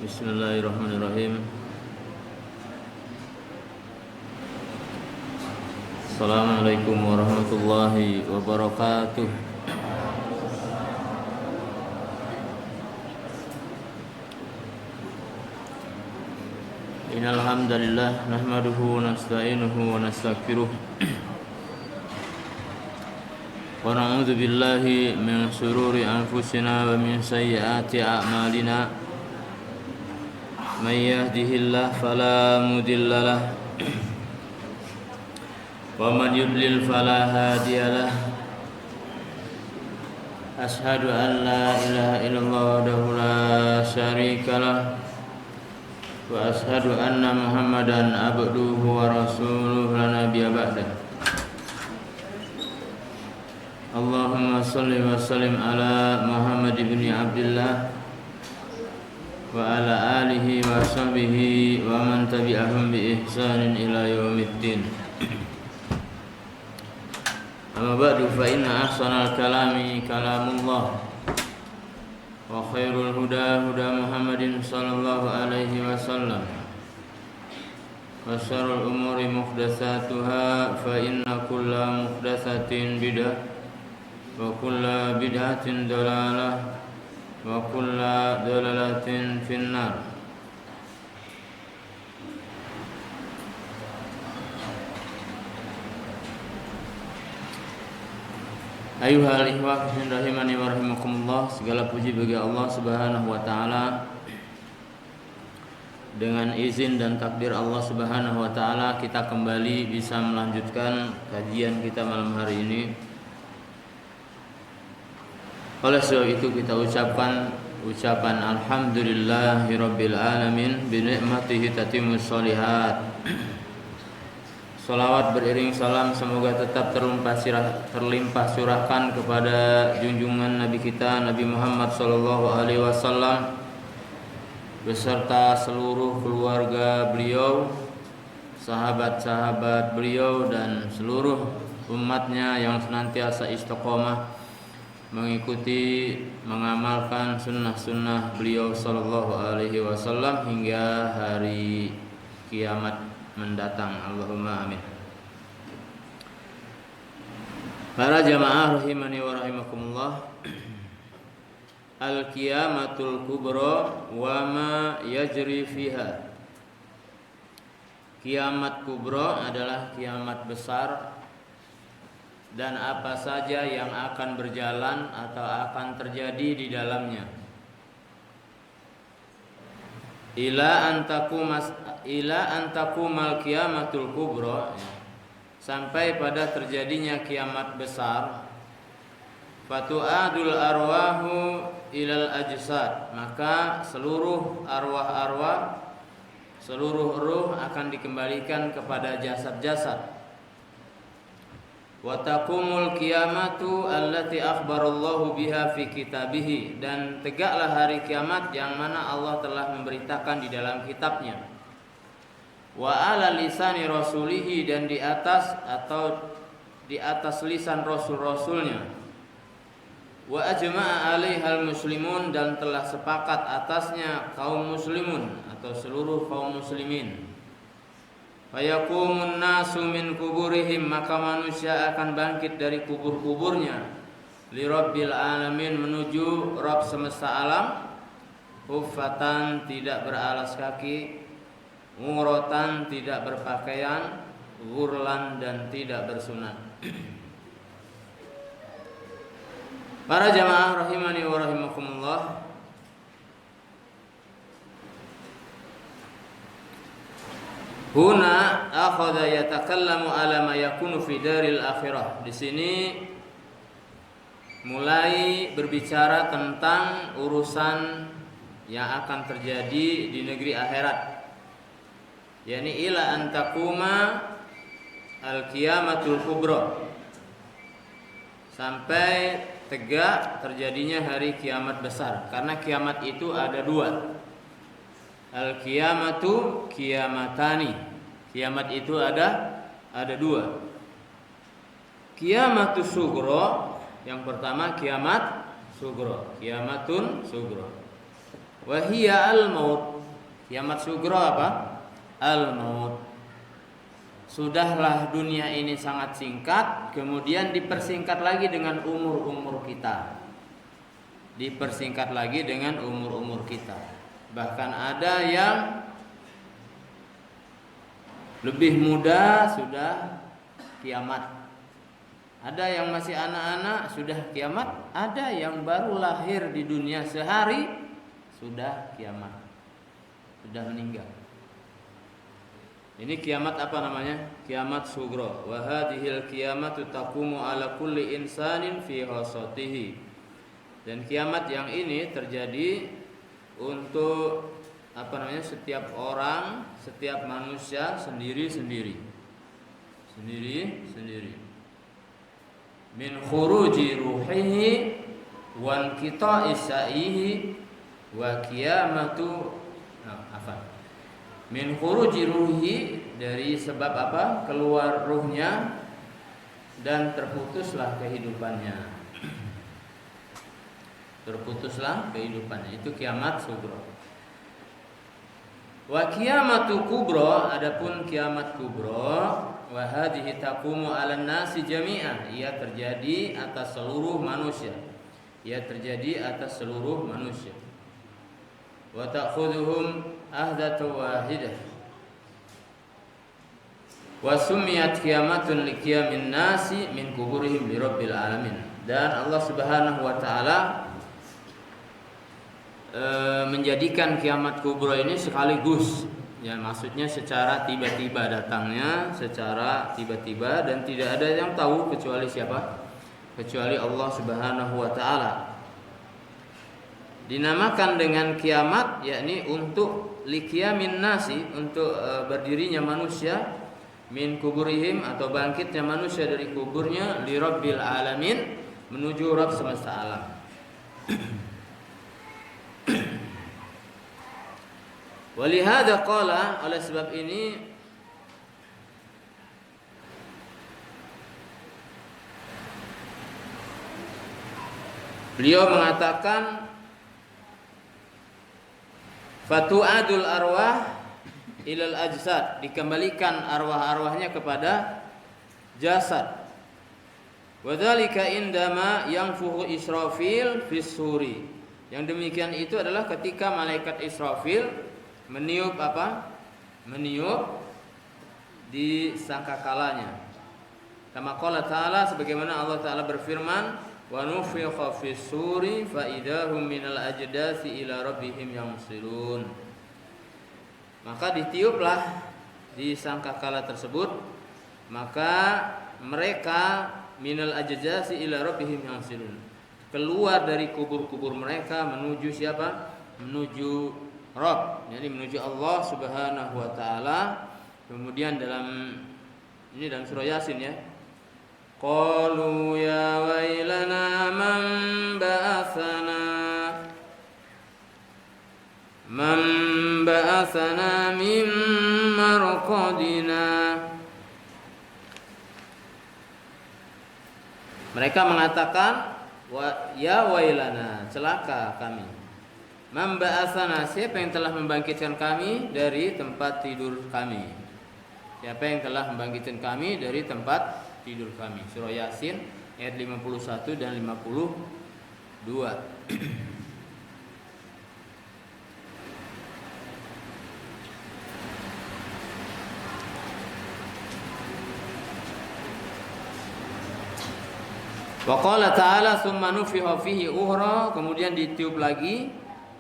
Bismillahirrahmanirrahim. Assalamualaikum warahmatullahi wabarakatuh. Innal hamdalillah nahmaduhu wa nasta'inuhu wa nastaghfiruh. Wa na'udzu billahi min shururi anfusina wa min sayyiati a'malina. May yahdihillahu fala mudilla lahu wa man yudlil fala hadiya lahu. Asyhadu an la ilaha illallah wahdahu la syarika lahu wa asyhadu anna Muhammadan abduhu wa rasuluhu la nabiyya ba'dah. Allahumma shalli wa sallim ala Muhammad ibn Abdullah wa ala alihi wa sahbihi wa man tabi'ahum bi ihsanin ila yaumiddin. Amma ba'du, fa inna ahsanal kalami kalamullah wa khairul huda huda Muhammadin sallallahu alaihi wasallam wa syarrul umuri muhdatsatuha fa inna kulla muhdatsatin bid'ah wa kulla bid'atin dalalah wa kulla dalalatin finnar. Ayuhal ikhwah rahimani wa rahimakumullah. Segala puji bagi Allah Subhanahu wa taala. Dengan izin dan takdir Allah Subhanahu wa taala, kita kembali bisa melanjutkan kajian kita malam hari ini. Oleh sebab itu kita ucapan alhamdulillahirabbil alamin bi ni'matihi tatimmus sholihat. Salawat beriring salam semoga tetap terlimpah curahkan kepada junjungan Nabi kita Nabi Muhammad sallallahu alaihi wasallam beserta seluruh keluarga beliau, sahabat-sahabat beliau dan seluruh umatnya yang senantiasa istiqomah mengikuti, mengamalkan sunnah-sunnah beliau sallallahu alaihi wasallam hingga hari kiamat mendatang. Allahumma amin. Para jamaah rahimani wa rahimakumullah. Al-qiyamatul kubra wa ma yajri fiha. Kiamat kubra adalah kiamat besar dan apa saja yang akan berjalan atau akan terjadi di dalamnya. Ila antakumal qiyamatul kubra, sampai pada terjadinya kiamat besar. Fatu'adul arwahu ilal ajsad, maka seluruh arwah-arwah, seluruh ruh akan dikembalikan kepada jasad-jasad. Wa taqumul qiyamatu allati akhbarallahu biha fi kitabih, dan tegaklah hari kiamat yang mana Allah telah memberitakan di dalam kitabnya. Wa ala lisani rasulihi, dan di atas lisan rasul-rasulnya. Wa ajma'a 'alaihal muslimun, dan telah sepakat atasnya kaum muslimun atau seluruh kaum muslimin. Fayaqumun nasu min kuburihim, maka manusia akan bangkit dari kubur-kuburnya. Li rabbil alamin, menuju Rabb semesta alam. Huffatan, tidak beralas kaki. Nguratan, tidak berpakaian. Ghurlan, dan tidak bersunat. Para jamaah rahimani wa rahimakumullah. Huna akhadha yatakallamu ala ma yakunu fi daril akhirah. Di sini mulai berbicara tentang urusan yang akan terjadi di negeri akhirat. Yani ila antakuma al-qiyamatul kubra, sampai tegak terjadinya hari kiamat besar. Karena kiamat itu ada dua. Al-qiyamatu kiamatani. Kiamat itu ada dua. Kiamatus sugro, yang pertama kiamat sugro, kiamatun sugro. Wa hiya al-maut, Kiamat sugro apa? Al-maut. Sudahlah dunia ini sangat singkat, kemudian dipersingkat lagi dengan umur-umur kita. Dipersingkat lagi dengan umur-umur kita. Bahkan ada yang lebih muda sudah kiamat. Ada yang masih anak-anak sudah kiamat, ada yang baru lahir di dunia sehari sudah kiamat. Sudah meninggal. Ini kiamat apa namanya? Kiamat sugro. Wa hadhil kiamatu taqumu ala kulli insanin fi khasatihi. Dan kiamat yang ini terjadi untuk apa namanya? Setiap orang, setiap manusia sendiri-sendiri. Sendiri-sendiri. Min khuruji ruhihi wa inqita'i sa'ihi wa qiyamatu min khuruji ruhi, dari sebab apa? Keluar ruhnya dan terputuslah kehidupannya. Terputuslah kehidupannya. Itu kiamat sugro. Wa qiyamatu kubro, adapun kiamat kubro, wa hadhihi taqumu 'alan nasi jami'an, ia terjadi atas seluruh manusia. Ia terjadi atas seluruh manusia. Wa ta'khudhuhum ahdatu wahidah. Wa sumiyat qiyamatun liqiyamin nasi min kuburihim li rabbil alamin. Dan Allah Subhanahu wa taala menjadikan kiamat kubro ini sekaligus. Ya, maksudnya secara tiba-tiba datangnya, secara tiba-tiba, dan tidak ada yang tahu kecuali siapa? Kecuali Allah Subhanahu wa taala. Dinamakan dengan kiamat yakni untuk liqiyamin nasi, untuk berdirinya manusia, min kuburihim atau bangkitnya manusia dari kuburnya, li rabbil alamin, menuju Rabb semesta alam. Walihada qala, oleh sebab ini beliau mengatakan fatu'adul arwah ilal ajsad, dikembalikan arwah-arwahnya kepada jasad. Wadzalika indama yanfuhu Israfil fis suri. Yang demikian itu adalah ketika malaikat Israfil meniup apa? Meniup di sangkakalanya. Kama qala ta'ala, sebagaimana Allah Ta'ala berfirman, wa nufikha fis suri fa idahum minal ajdasi ila rabbihim yansilun. Maka ditiuplah di sangkakala tersebut, maka mereka minal ajdasi ila rabbihim yansilun, keluar dari kubur-kubur mereka menuju siapa? Menuju Rabb, jadi menuju Allah Subhanahu wa taala. Kemudian dalam surah Yasin ya. Qalu ya wailana man ba'athana min marqadina. Mereka mengatakan ya wailana, celaka kami. Man ba'athana, siapa yang telah membangkitkan kami dari tempat tidur kami? Siapa yang telah membangkitkan kami dari tempat tidur kami? Surah Yasin ayat 51 dan 52. Wa qala ta'ala tsumma nufiha fihi ukhra, kemudian ditiup lagi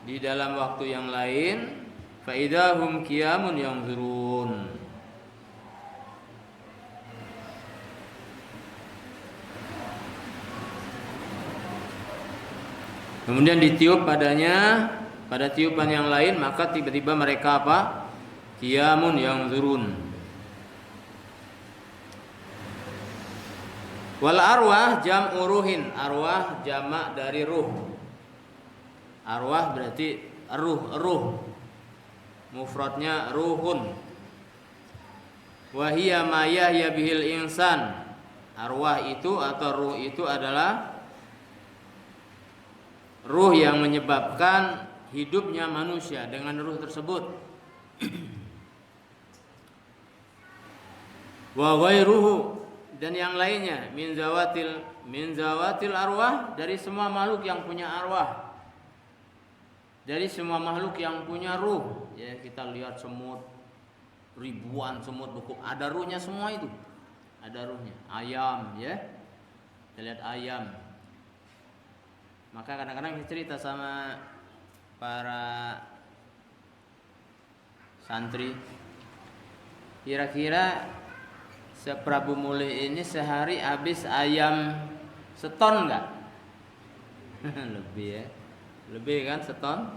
di dalam waktu yang lain, fa idahum qiyamun yanzurun. Kemudian ditiup padanya, pada tiupan yang lain, maka tiba-tiba mereka apa? Qiyamun yanzurun. Wal arwah jam'u ruhin, arwah jamak dari ruh. Arwah berarti ruh. Mufradnya ruhun. Wa hiya ma yahya bihil insan. Arwah itu atau ruh itu adalah ruh yang menyebabkan hidupnya manusia dengan ruh tersebut. Wa ghairuhu, dan yang lainnya min zawatil arwah, dari semua makhluk yang punya arwah, dari semua makhluk yang punya ruh. Ya, kita lihat semut, ribuan semut beku, ada ruhnya semua itu. Ada ruhnya. Ayam, ya. Kita lihat ayam. Maka kadang-kadang kita cerita sama para santri, kira-kira Prabu Muli ini sehari habis ayam seton enggak? Lebih ya. Lebih kan seton?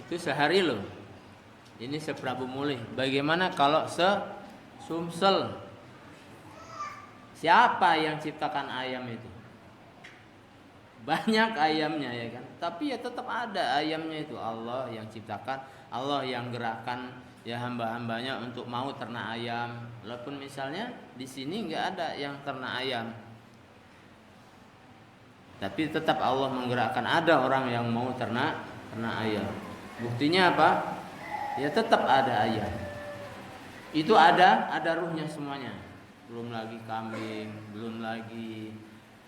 Itu sehari loh. Ini Prabu Muli. Bagaimana kalau Sumsel? Siapa yang ciptakan ayam itu? Banyak ayamnya ya kan. Tapi ya tetap ada ayamnya itu. Allah yang ciptakan, Allah yang gerakkan ya hamba-hambanya untuk mau ternak ayam. Walaupun misalnya di sini nggak ada yang ternak ayam, tapi tetap Allah menggerakkan, ada orang yang mau ternak ayam. Buktinya apa? Ya tetap ada ayam. Itu ada ruhnya semuanya. Belum lagi kambing, belum lagi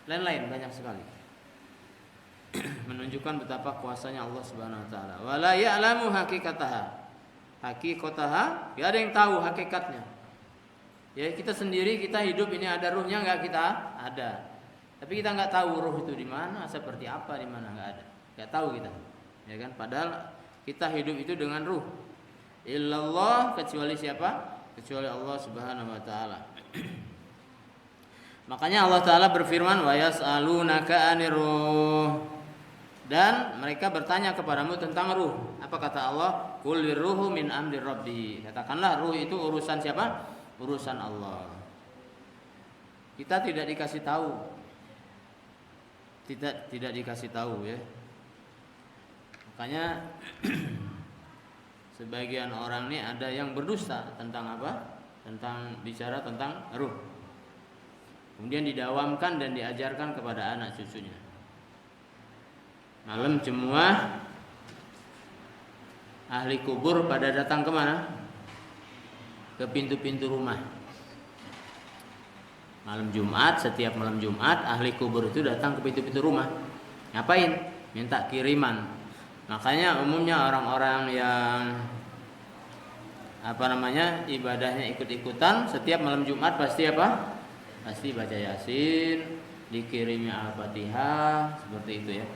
lain-lain, banyak sekali. Menunjukkan betapa kuasanya Allah Subhanahu wa taala. Wala ya'lamu hakikataha. Hakikataha, enggak ada yang tahu hakikatnya. Ya, kita sendiri, kita hidup ini ada ruhnya enggak kita? Ada. Tapi kita enggak tahu ruh itu di mana, seperti apa, di mana, enggak ada. Enggak tahu kita. Ya kan? Padahal kita hidup itu dengan ruh. Illallah, kecuali siapa? Kecuali Allah Subhanahu wa taala. Makanya Allah taala berfirman, wa yas'alunaka 'anir ruh. Dan mereka bertanya kepadamu tentang ruh. Apa kata Allah? Qul ruhu min amri rabbi. Katakanlah ruh itu urusan siapa? Urusan Allah. Kita tidak dikasih tahu. Tidak dikasih tahu ya. Makanya sebagian orang ini ada yang berdusta tentang apa? Tentang bicara tentang ruh. Kemudian didawamkan dan diajarkan kepada anak cucunya. Malam Jumat ahli kubur pada datang kemana? Ke pintu-pintu rumah. Malam Jumat, setiap malam Jumat ahli kubur itu datang ke pintu-pintu rumah. Ngapain? Minta kiriman. Makanya umumnya orang-orang yang ibadahnya ikut-ikutan, setiap malam Jumat pasti apa? Pasti baca Yasin, dikirimnya Al-Fatihah, seperti itu ya.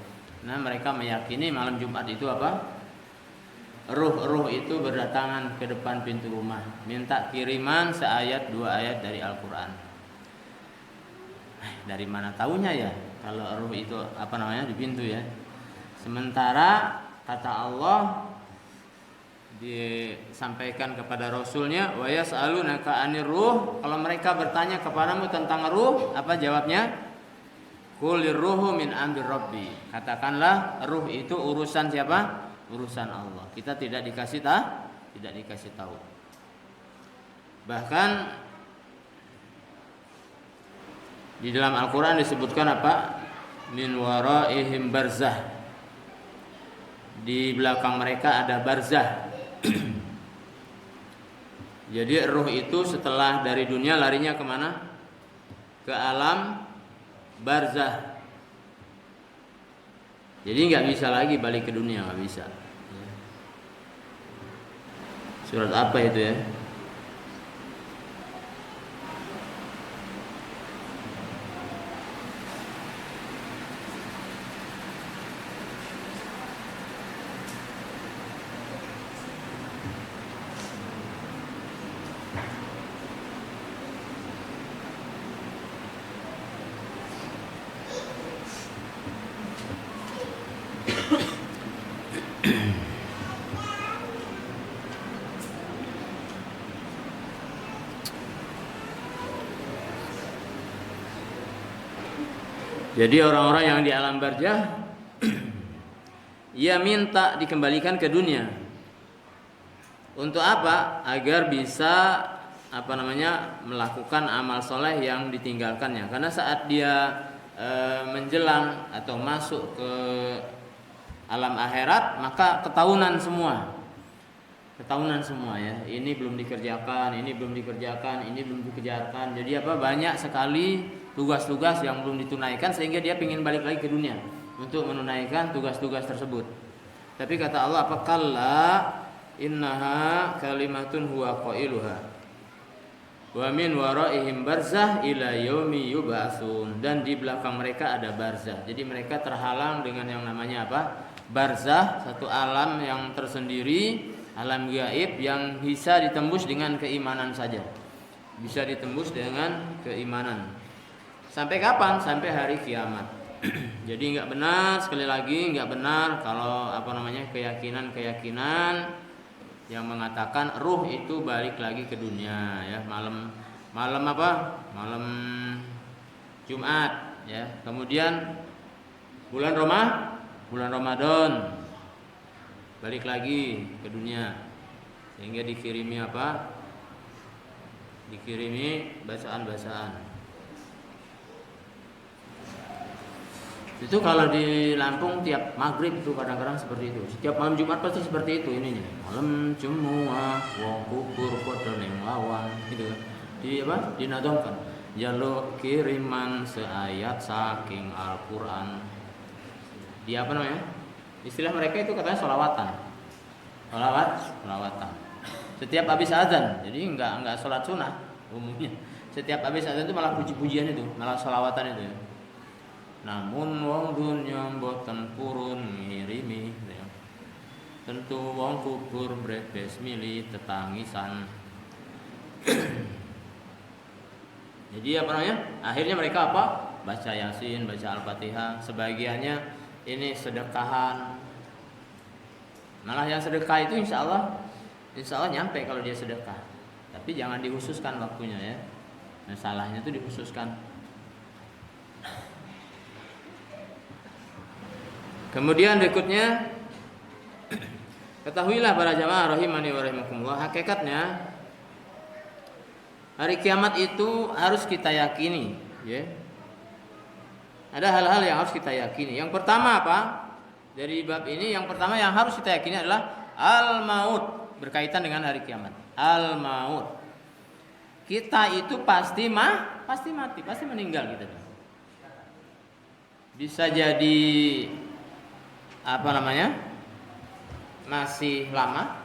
Nah, mereka meyakini malam Jumat itu apa? Ruh-ruh itu berdatangan ke depan pintu rumah, minta kiriman seayat 2 ayat dari Al-Qur'an. Dari mana taunya ya kalau ruh itu di pintu ya? Sementara kata Allah disampaikan kepada Rasulnya, wa yas'alunaka 'anir ruh. Kalau mereka bertanya kepadamu tentang ruh, apa jawabnya? Qulir ruhu min amri rabbi. Katakanlah ruh itu urusan siapa? Urusan Allah. Kita tidak dikasih tahu. Bahkan di dalam Al-Qur'an disebutkan apa? Min waraihim barzah. Di belakang mereka ada barzah. Jadi ruh itu setelah dari dunia larinya kemana? Ke alam barzah. Jadi nggak bisa lagi balik ke dunia, nggak bisa. Surat apa itu ya? Jadi orang-orang yang di alam barzah ia minta dikembalikan ke dunia. Untuk apa? Agar bisa melakukan amal soleh yang ditinggalkannya. Karena saat dia menjelang atau masuk ke alam akhirat, maka ketahunan semua ketahunan semua ya. Ini belum dikerjakan, ini belum dikerjakan, ini belum dikerjakan. Jadi apa, banyak sekali tugas-tugas yang belum ditunaikan sehingga dia ingin balik lagi ke dunia untuk menunaikan tugas-tugas tersebut. Tapi kata Allah, apa, kalla innaha kalimatun huwa qailuha wa min waraihim barzah ila yaumi yub'atsun. Dan di belakang mereka ada barzah. Jadi mereka terhalang dengan yang namanya apa? Barzah, satu alam yang tersendiri, alam gaib yang bisa ditembus dengan keimanan saja. Bisa ditembus dengan keimanan. Sampai kapan? Sampai hari kiamat. Jadi enggak benar, sekali lagi enggak benar kalau keyakinan-keyakinan yang mengatakan ruh itu balik lagi ke dunia ya, malam apa? Malam Jumat ya. Kemudian bulan Ramadan balik lagi ke dunia sehingga dikirimi apa? Dikirimi bacaan-bacaan. Itu kalau di Lampung tiap maghrib itu kadang-kadang seperti itu. Setiap malam Jumat pasti seperti itu ininya. Malam Jumat wong kubur padha ning lawan gitu kan. Di apa? Dinadongkan. Jaluk kiriman seayat saking Al-Qur'an. Di apa namanya? Istilah mereka itu katanya sholawatan. Sholawatan. Setiap habis azan. Jadi enggak sholat sunnah umumnya. Setiap habis azan itu malah puji-pujian itu, malah sholawatan itu ya. Namun wong dunya boten purun ngirimi ya. Tentu wong kubur brebes mili tetangisan. Jadi apa namanya? Akhirnya mereka apa? Baca Yasin, baca Al-Fatihah. Sebagiannya ini sedekahan. Malah yang sedekah itu insya Allah nyampe kalau dia sedekah. Tapi jangan dikhususkan waktunya ya. Masalahnya itu dikhususkan. Kemudian berikutnya, ketahuilah para jamaah rahimani wa rahimakumullah, hakikatnya hari kiamat itu harus kita yakini ya. Ada hal-hal yang harus kita yakini. Yang pertama apa? Dari bab ini yang pertama yang harus kita yakini adalah al-maut, berkaitan dengan hari kiamat. Al-maut. Kita itu pasti mati, pasti meninggal kita. Bisa jadi apa namanya, masih lama,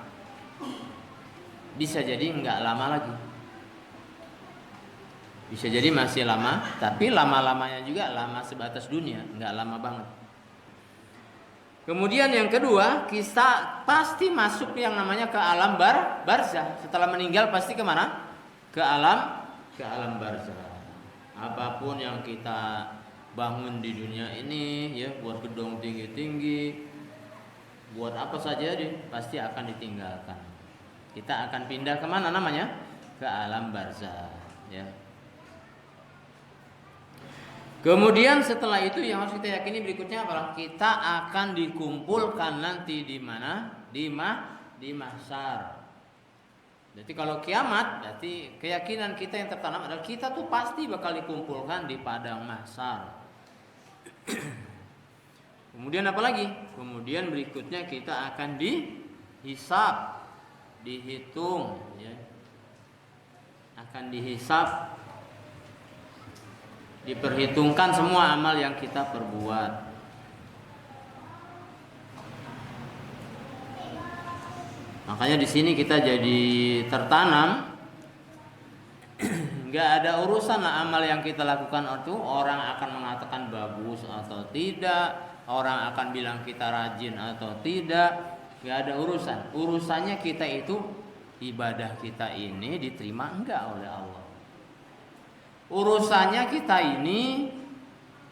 bisa jadi enggak lama lagi, bisa jadi masih lama, tapi lama-lamanya juga lama sebatas dunia, enggak lama banget. Kemudian yang kedua, kita pasti masuk yang namanya ke alam barzah. Setelah meninggal pasti kemana? Ke alam barzah. Apapun yang kita bangun di dunia ini ya, buat gedung tinggi-tinggi, buat apa saja deh, pasti akan ditinggalkan. Kita akan pindah kemana namanya? Ke alam barzah ya. Kemudian setelah itu yang harus kita yakini berikutnya adalah kita akan dikumpulkan nanti di mana? Di mahsyar. Jadi kalau kiamat, berarti keyakinan kita yang tertanam adalah kita tuh pasti bakal dikumpulkan di padang mahsyar. Kemudian apa lagi? Kemudian berikutnya kita akan dihisab, dihitung ya. Akan dihisab, diperhitungkan semua amal yang kita perbuat. Makanya di sini kita jadi tertanam, nggak ada urusan lah amal yang kita lakukan itu orang akan mengatakan bagus atau tidak, orang akan bilang kita rajin atau tidak, nggak ada urusan. Urusannya kita itu ibadah kita ini diterima enggak oleh Allah. Urusannya kita ini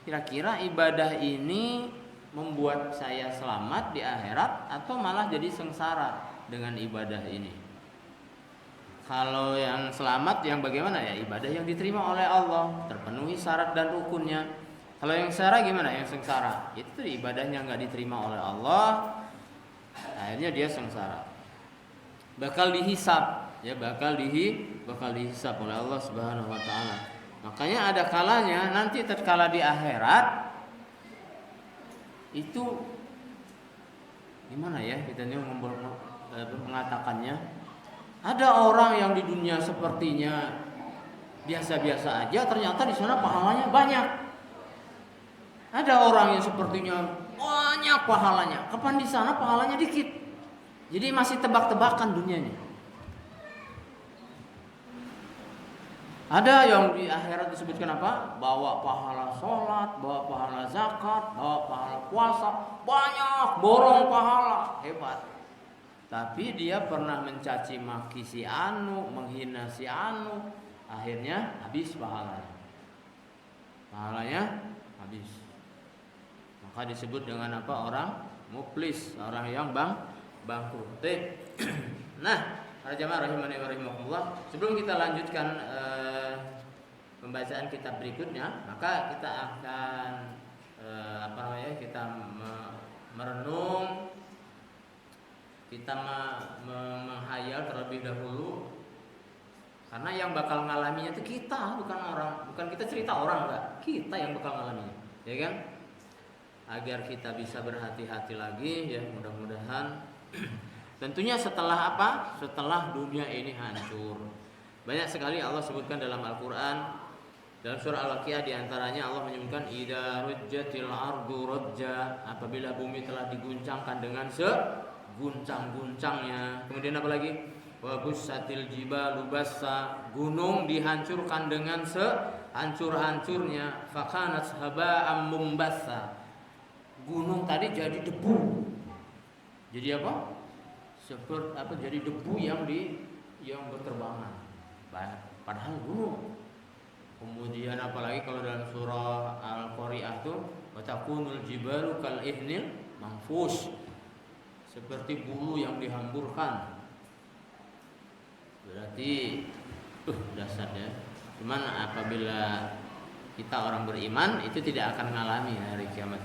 kira-kira ibadah ini membuat saya selamat di akhirat atau malah jadi sengsara dengan ibadah ini. Kalau yang selamat yang bagaimana ya? Ibadah yang diterima oleh Allah, terpenuhi syarat dan rukunnya. Kalau yang sengsara gimana? Yang sengsara itu ibadahnya nggak diterima oleh Allah, akhirnya dia sengsara. Bakal dihisab ya, bakal dihisab oleh Allah Subhanahu wa taala. Makanya ada kalanya nanti tatkala di akhirat itu gimana ya, kita ini mengatakannya. Ada orang yang di dunia sepertinya biasa-biasa aja, ternyata di sana pahalanya banyak. Ada orang yang sepertinya banyak pahalanya, kapan di sana pahalanya dikit. Jadi masih tebak-tebakan dunianya. Ada yang di akhirat disebutkan apa? Bawa pahala sholat, bawa pahala zakat, bawa pahala puasa, banyak, borong pahala, hebat. Tapi dia pernah mencaci maki si anu, menghina si anu, akhirnya habis pahalanya. Pahalanya habis. Maka disebut dengan apa? Orang muflis, orang yang bangkrut. Nah, para jamaah rahimani wa rahimakumullah, sebelum kita lanjutkan pembacaan kitab berikutnya, maka kita akan kita merenung, kita menghayal terlebih dahulu, karena yang bakal ngalaminya itu kita, bukan orang, bukan kita cerita orang, enggak, kita yang bakal ngalaminya, ya kan? Agar kita bisa berhati-hati lagi, ya, mudah-mudahan. Tentunya setelah apa? Setelah dunia ini hancur. Banyak sekali Allah sebutkan dalam Al-Quran. Dalam surah Al-Waqiah diantaranya Allah menyebutkan idza rujjatil ardu rajja, apabila bumi telah diguncangkan dengan seguncang-guncangnya. Kemudian apa lagi? Wa bussatil jibalu bassa, gunung dihancurkan dengan sehancur-hancurnya. Fakanat haba'am mumbassa, gunung tadi jadi debu. Jadi apa? Seperti apa? Jadi debu yang berterbangan. Padahal gunung. Kemudian apalagi kalau dalam surah Al-Qari'ah tuh, wa takunul jibalu kal ihnil manfush, seperti bulu yang dihamburkan. Berarti dasar ya. Cuman apabila kita orang beriman, itu tidak akan mengalami hari kiamat.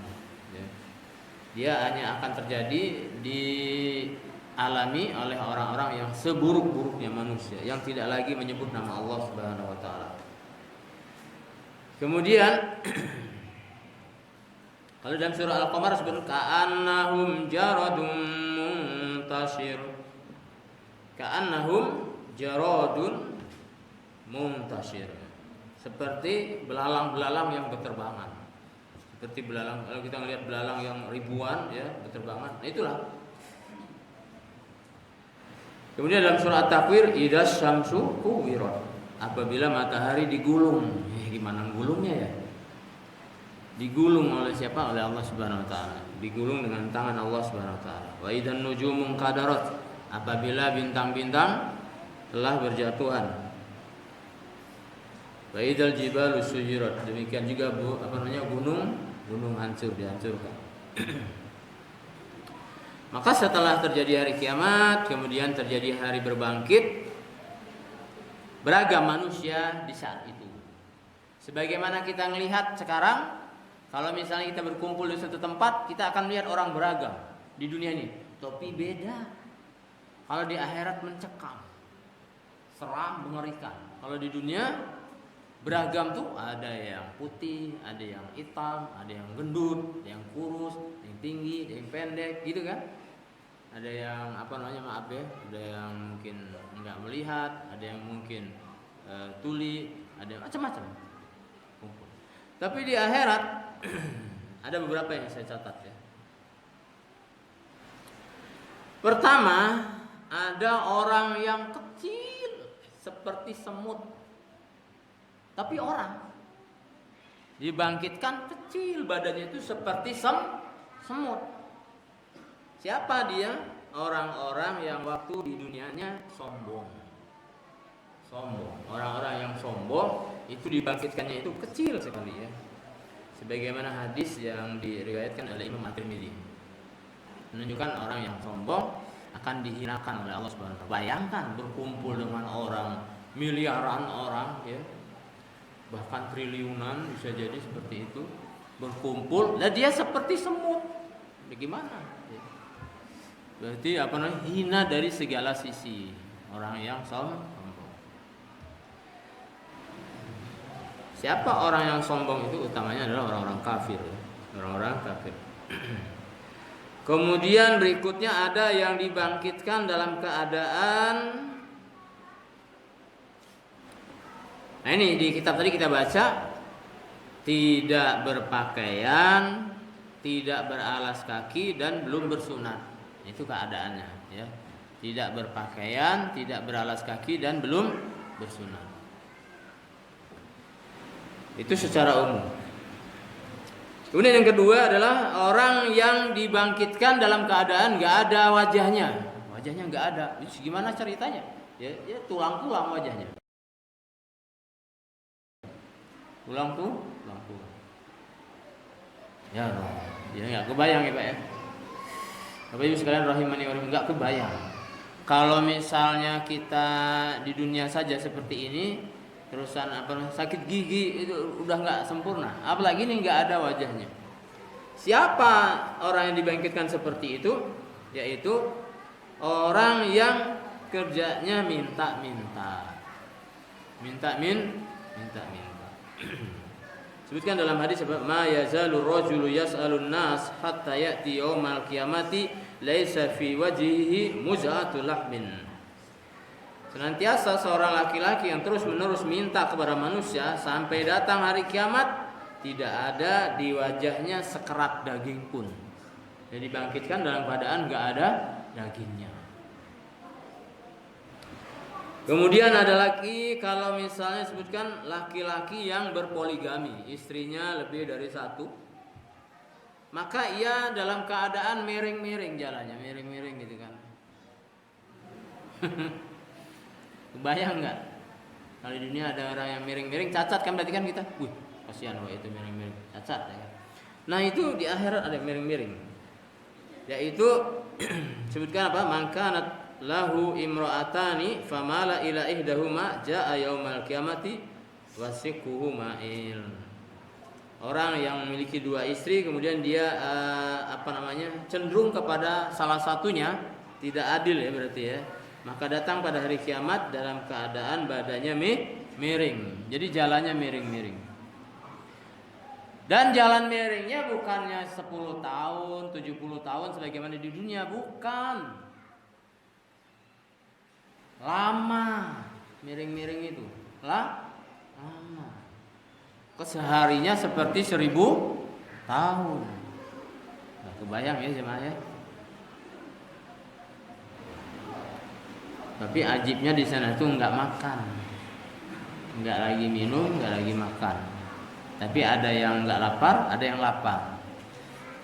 Dia hanya akan terjadi dialami oleh orang-orang yang seburuk-buruknya manusia, yang tidak lagi menyebut nama Allah Subhanahu wa taala. Kemudian kalau dalam surah Al-Qamar disebut ka'annahum jaradun muntashir. Ka'annahum jaradun muntashir. Seperti belalang-belalang yang berterbangan. Seperti belalang, kalau kita melihat belalang yang ribuan ya berterbangan, nah itulah. Kemudian dalam surah At-Takwir, idas syamsu kuwirat, apabila matahari digulung. Gimana gulungnya ya? Digulung oleh siapa? Oleh Allah Subhanahu wa taala. Digulung dengan tangan Allah Subhanahu wa taala. Wa idan nujumun qadarat, apabila bintang-bintang telah berjatuhan. Wa idal jibalu suyirat, demikian juga gunung hancur, dihancurkan. Maka setelah terjadi hari kiamat, kemudian terjadi hari berbangkit, beragam manusia di saat itu. Sebagaimana kita melihat sekarang, kalau misalnya kita berkumpul di satu tempat, kita akan melihat orang beragam di dunia ini. Tapi beda. Kalau di akhirat mencekam, seram, mengerikan. Kalau di dunia beragam tuh, ada yang putih, ada yang hitam, ada yang gendut, ada yang kurus, ada yang tinggi, ada yang pendek, gitu kan? Ada yang ada yang mungkin enggak melihat, ada yang mungkin tuli, ada yang macam-macam. Tapi di akhirat ada beberapa yang saya catat ya. Pertama, ada orang yang kecil seperti semut. Tapi orang dibangkitkan kecil, badannya itu seperti semut. Siapa dia? Orang-orang yang waktu di dunianya sombong. Orang-orang yang sombong itu dibangkitkannya itu kecil sekali ya. Sebagaimana hadis yang diriwayatkan oleh Imam At-Tirmidzi, menunjukkan orang yang sombong akan dihinakan oleh Allah Subhanahu wa taala. Bayangkan berkumpul dengan orang miliaran orang ya, bahkan triliunan bisa jadi seperti itu berkumpul, dan dia seperti semut. Bagaimana? Berarti hina dari segala sisi, orang yang sombong. Siapa orang yang sombong itu? Utamanya adalah orang-orang kafir, orang-orang kafir. Kemudian berikutnya ada yang dibangkitkan dalam keadaan, nah ini di kitab tadi kita baca, tidak berpakaian, tidak beralas kaki, dan belum bersunat. Itu keadaannya, ya. Tidak berpakaian, tidak beralas kaki, dan belum bersunat. Itu secara umum. Kemudian yang kedua adalah orang yang dibangkitkan dalam keadaan nggak ada wajahnya, wajahnya nggak ada. Gimana ceritanya? Ya tulang-tulang wajahnya. Tulang tuh. Ya nggak kebayang ya Pak ya. Bapak Ibu sekalian rahimani wa nggak kebayang. Kalau misalnya kita di dunia saja seperti ini, terusan sakit gigi itu udah nggak sempurna. Apalagi ini nggak ada wajahnya. Siapa orang yang dibangkitkan seperti itu? Yaitu orang yang kerjanya minta-minta. Sebutkan dalam hadis ma yazalu rajulu yas'alun nas hatta ya'ti yaumal qiyamati laisa fi wajhihi muz'atul lahmin. Senantiasa seorang laki-laki yang terus-menerus minta kepada manusia sampai datang hari kiamat tidak ada di wajahnya sekerat daging pun. Jadi dibangkitkan dalam keadaan enggak ada dagingnya. Kemudian ada lagi kalau misalnya sebutkan laki-laki yang berpoligami, istrinya lebih dari satu, maka ia dalam keadaan miring-miring jalannya, miring-miring gitu kan. Kebayang nggak? Kalau di dunia ada orang yang miring-miring, cacat kan berarti kan kita, kasihan itu miring-miring, cacat ya. Nah itu di akhirat ada miring-miring, yaitu sebutkan apa? Mangkanat lahu imra'atani famala ila ihdahuma jaa yaumal qiyamati wasiquhu ma'il. Orang yang memiliki dua istri kemudian dia cenderung kepada salah satunya, tidak adil ya berarti ya. Maka datang pada hari kiamat dalam keadaan badannya miring. Jadi jalannya miring-miring. Dan jalan miringnya bukannya 10 tahun, 70 tahun sebagaimana di dunia, bukan. Lama miring-miring itu lama, keseharinya seperti 1000 tahun. Nah, kebayang ya jemaah ya. Tapi ajibnya di sana itu nggak makan, nggak lagi minum, nggak lagi makan. Tapi ada yang nggak lapar, ada yang lapar,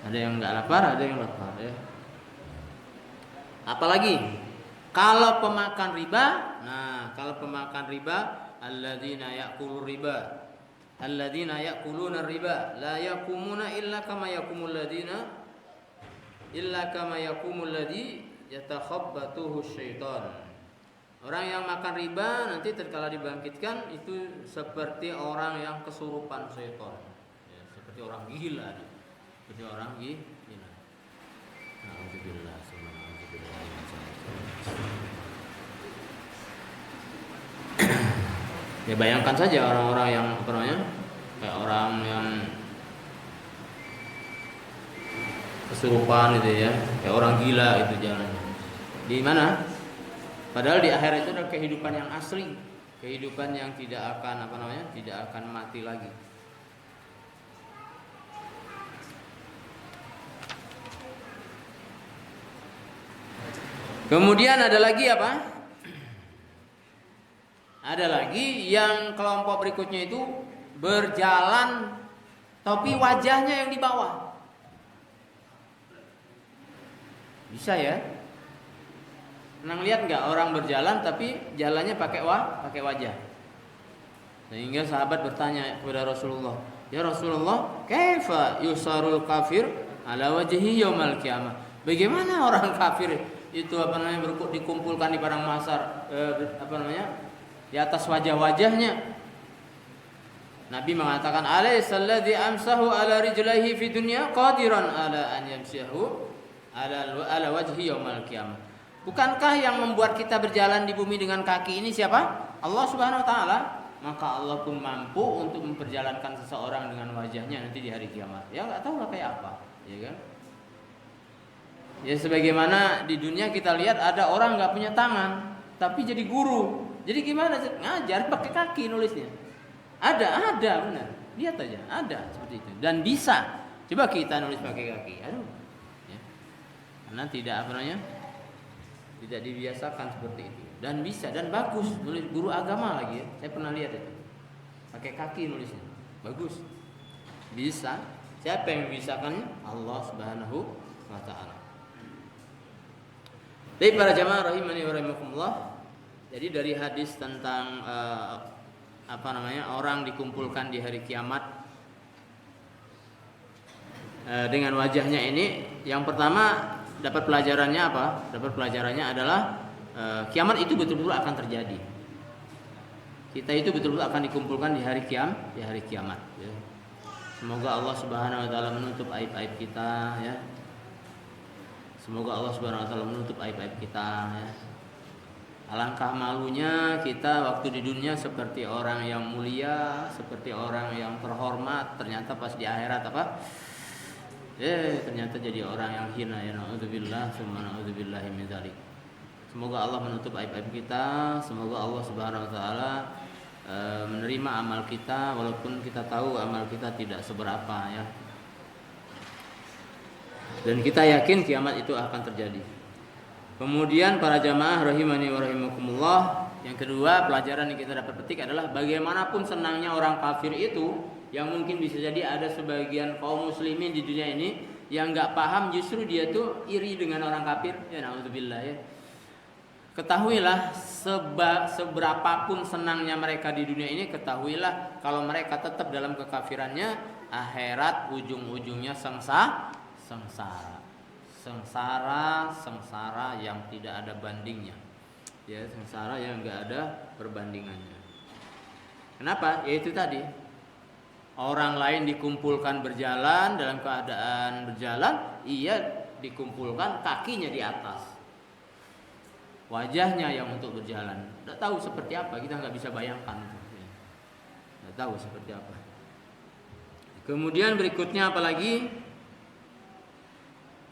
ada yang nggak lapar, ada yang lapar ya. Apalagi kalau pemakan riba, alladzina ya'kulur riba, alladzina ya'kuluna riba, la yakumuna illa kama yakumul ladzi yatakhabbatuhu syaitan. Orang yang makan riba nanti tatkala dibangkitkan itu seperti orang yang kesurupan syaitan. Ya, seperti orang gila. Seperti orang gila. Alhamdulillah. Ya bayangkan saja orang-orang yang kayak orang yang kesurupan gitu ya, kayak orang gila itu jalannya. Di mana? Padahal di akhirat itu adalah kehidupan yang asli, kehidupan yang tidak akan tidak akan mati lagi. Kemudian ada lagi apa? Ada lagi yang kelompok berikutnya itu berjalan tapi wajahnya yang di bawah. Bisa ya? Pernah lihat nggak orang berjalan tapi jalannya pakai wajah? Sehingga sahabat bertanya kepada Rasulullah, "Ya Rasulullah, kaifa yusarul kafir ala wajhi yaumal qiyamah?" Bagaimana orang kafir itu dikumpulkan di padang mahsyar di atas wajah-wajahnya? Nabi mengatakan, "Alaihissalladzi amsahu ala rijlaihi fi dunya qadiran ala an yamsahu ala wajhi yaumal qiyamah." Bukankah yang membuat kita berjalan di bumi dengan kaki ini siapa? Allah Subhanahu wa taala. Maka Allah pun mampu untuk memperjalankan seseorang dengan wajahnya nanti di hari kiamat. Ya enggak tahu lah kayak apa, ya kan? Ya sebagaimana di dunia kita lihat ada orang nggak punya tangan tapi jadi guru. Jadi gimana? Ngajar pakai kaki nulisnya. Ada benar. Lihat aja, ada seperti itu. Dan bisa. Coba kita nulis pakai kaki. Aduh. Ya. Karena tidak dibiasakan seperti itu. Dan bisa dan bagus nulis, guru agama lagi ya. Saya pernah lihat itu. Pakai kaki nulisnya. Bagus. Bisa. Siapa yang membisakannya? Allah Subhanahu wa taala. Jadi para jamaah rahimani wa rahimakumullah. Jadi dari hadis tentang orang dikumpulkan di hari kiamat dengan wajahnya ini, yang pertama dapat pelajarannya apa? Dapat pelajarannya adalah kiamat itu betul-betul akan terjadi. Kita itu betul-betul akan dikumpulkan di hari kiamat. Ya. Semoga Allah Subhanahu Wa Taala menutup aib-aib kita. Ya. Semoga Allah Subhanahu Wa Taala menutup aib-aib kita. Ya. Alangkah malunya kita waktu di dunia seperti orang yang mulia, seperti orang yang terhormat, ternyata pas di akhirat ternyata jadi orang yang hina ya. Nauzubillah, summa nauzubillahi min dzalik. Semoga Allah menutup aib-aib kita, semoga Allah Subhanahu wa taala menerima amal kita walaupun kita tahu amal kita tidak seberapa ya. Dan kita yakin kiamat itu akan terjadi. Kemudian para jamaah rahimani wa rahimakumullah, yang kedua pelajaran yang kita dapat petik adalah bagaimanapun senangnya orang kafir itu, yang mungkin bisa jadi ada sebagian kaum muslimin di dunia ini yang enggak paham justru dia tuh iri dengan orang kafir, ya naudzubillah ya. Ketahuilah seberapapun senangnya mereka di dunia ini, ketahuilah kalau mereka tetap dalam kekafirannya, akhirat ujung-ujungnya sengsara yang tidak ada bandingnya. Ya, sengsara yang enggak ada perbandingannya. Kenapa? Yaitu tadi orang lain dikumpulkan berjalan, dalam keadaan berjalan, ia dikumpulkan kakinya di atas, wajahnya yang untuk berjalan. Tidak tahu seperti apa, kita nggak bisa bayangkan. Tidak tahu seperti apa. Kemudian berikutnya apalagi?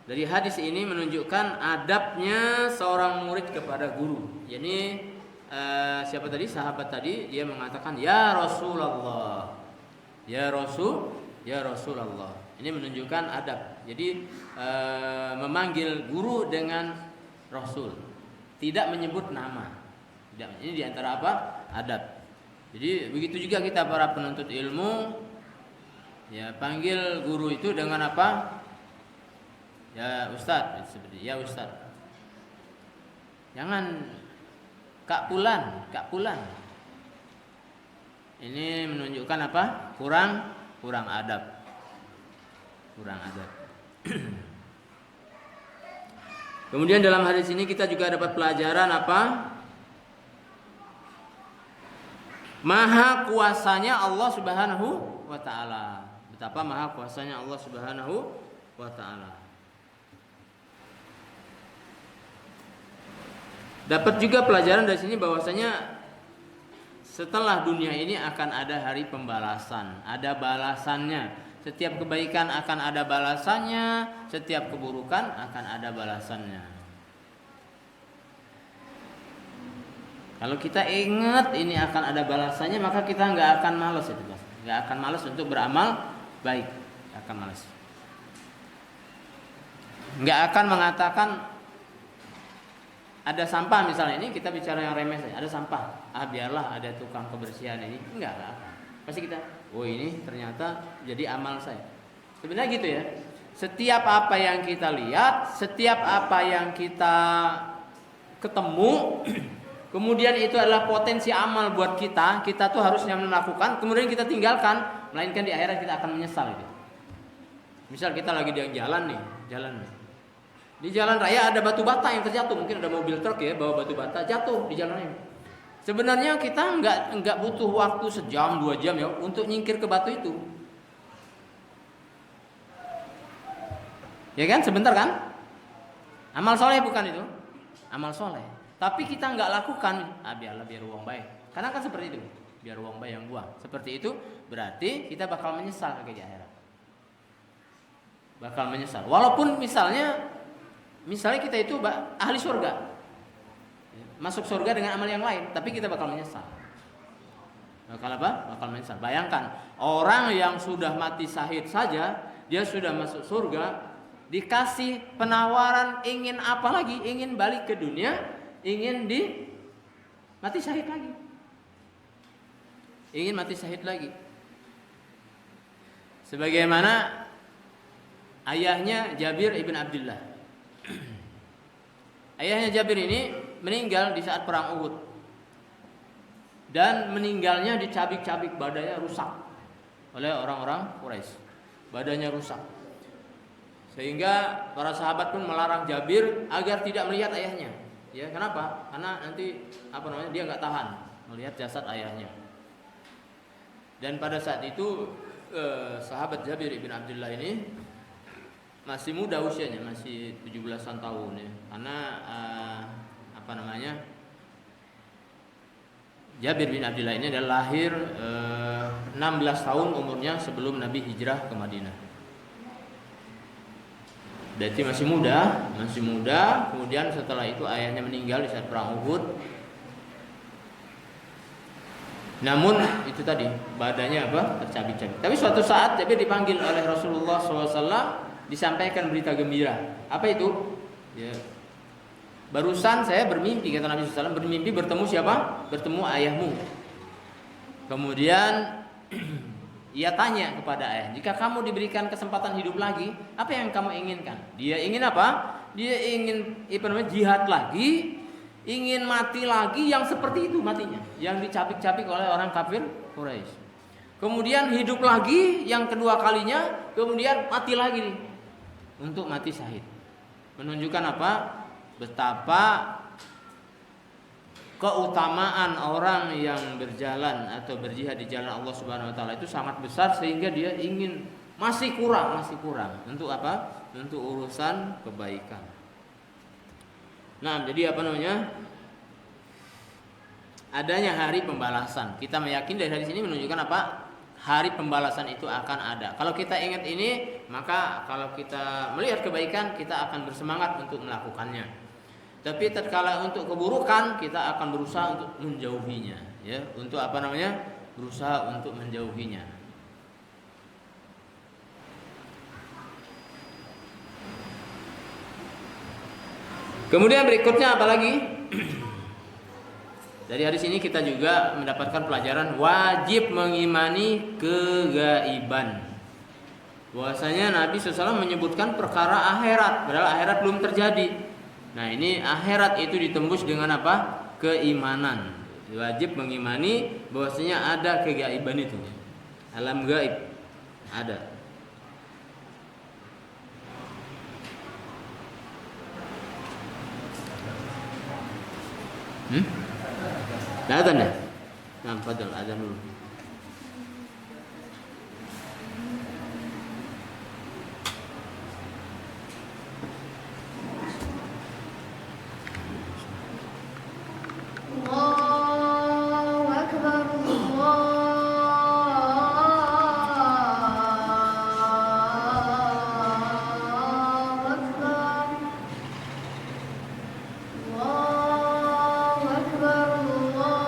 Dari hadis ini menunjukkan adabnya seorang murid kepada guru. Jadi siapa tadi? Sahabat tadi dia mengatakan ya Rasulullah. Ya Rasulullah. Ini menunjukkan adab. Jadi memanggil guru dengan Rasul. Tidak menyebut nama. Ini diantara apa? Adab. Jadi begitu juga kita para penuntut ilmu, ya panggil guru itu dengan apa? Ya Ustadz, seperti ya Ustadz. Jangan Kak Pulan. Ini menunjukkan apa? Kurang adab. Kemudian dalam hadis ini kita juga dapat pelajaran apa? Maha kuasanya Allah Subhanahu wa taala. Betapa maha kuasanya Allah Subhanahu wa taala. Dapat juga pelajaran dari sini bahwasanya setelah dunia ini akan ada hari pembalasan, ada balasannya. Setiap kebaikan akan ada balasannya, setiap keburukan akan ada balasannya. Kalau kita ingat ini akan ada balasannya, maka kita nggak akan malas itu, nggak akan malas untuk beramal baik, nggak akan malas. Nggak akan mengatakan ada sampah misalnya, ini kita bicara yang remeh saja, ada sampah, biarlah ada tukang kebersihan ini, enggak lah. Pasti kita, ini ternyata jadi amal saya. Sebenarnya gitu ya. Setiap apa yang kita lihat, setiap apa yang kita ketemu, kemudian itu adalah potensi amal buat kita tuh harusnya melakukan, kemudian kita tinggalkan, melainkan di akhirat kita akan menyesal gitu. Misal kita lagi di jalan nih. Di jalan raya ada batu bata yang terjatuh, mungkin ada mobil truk ya bawa batu bata jatuh di jalan ini. Sebenarnya kita enggak butuh waktu sejam 2 jam ya untuk nyingkir ke batu itu. Ya kan, sebentar kan? Amal soleh bukan itu? Amal soleh. Tapi kita enggak lakukan, biar uang baik. Karena kan seperti itu, biar uang baik yang buang. Seperti itu berarti kita bakal menyesal di akhirat. Bakal menyesal. Walaupun misalnya misalnya kita itu ahli surga, masuk surga dengan amal yang lain, tapi kita bakal menyesal. Bakal apa? Bakal menyesal. Bayangkan orang yang sudah mati syahid saja, dia sudah masuk surga, dikasih penawaran ingin apa lagi? Ingin balik ke dunia, ingin mati syahid lagi. Ingin mati syahid lagi. Sebagaimana ayahnya Jabir ibn Abdullah. Ayahnya Jabir ini meninggal di saat perang Uhud. Dan meninggalnya dicabik-cabik, badannya rusak oleh orang-orang Quraisy. Badannya rusak. Sehingga para sahabat pun melarang Jabir agar tidak melihat ayahnya. Ya, kenapa? Karena nanti dia enggak tahan melihat jasad ayahnya. Dan pada saat itu sahabat Jabir ibn Abdullah ini masih muda usianya, masih 17-an tahun ya. Karena Jabir bin Abdullah ini adalah lahir 16 tahun umurnya sebelum Nabi hijrah ke Madinah. Berarti masih muda. Kemudian setelah itu ayahnya meninggal di saat perang Uhud. Namun itu tadi badannya tercabik-cabik. Tapi suatu saat Jabir dipanggil oleh Rasulullah SAW, disampaikan berita gembira. Apa itu? Ya. Barusan saya bermimpi, kata Nabi SAW, bermimpi bertemu siapa? Bertemu ayahmu. Kemudian ia tanya kepada ayah, jika kamu diberikan kesempatan hidup lagi, apa yang kamu inginkan? Dia ingin apa? Dia ingin jihad lagi, ingin mati lagi yang seperti itu matinya, yang dicabik-cabik oleh orang kafir Quraisy. Kemudian hidup lagi yang kedua kalinya, kemudian mati lagi nih, untuk mati syahid. Menunjukkan apa? Betapa keutamaan orang yang berjalan atau berjihad di jalan Allah Subhanahu wa taala itu sangat besar, sehingga dia ingin masih kurang untuk apa? Untuk urusan kebaikan. Nah, jadi adanya hari pembalasan. Kita meyakini dari hadis ini menunjukkan apa? Hari pembalasan itu akan ada. Kalau kita ingat ini, maka kalau kita melihat kebaikan, kita akan bersemangat untuk melakukannya. Tapi tatkala untuk keburukan, kita akan berusaha untuk menjauhinya, ya, untuk berusaha untuk menjauhinya. Kemudian berikutnya apa lagi? Dari hadis ini kita juga mendapatkan pelajaran wajib mengimani kegaiban. Bahwasanya Nabi SAW menyebutkan perkara akhirat, padahal akhirat belum terjadi. Nah, ini akhirat itu ditembus dengan apa? Keimanan. Wajib mengimani bahwasanya ada kegaiban itu. Alam gaib ada. Azan ya? Nah, fadal azan dulu. Allahu Akbar, Allahu Akbar, Allahu Akbar, Allahu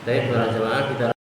Baik para jemaah, kita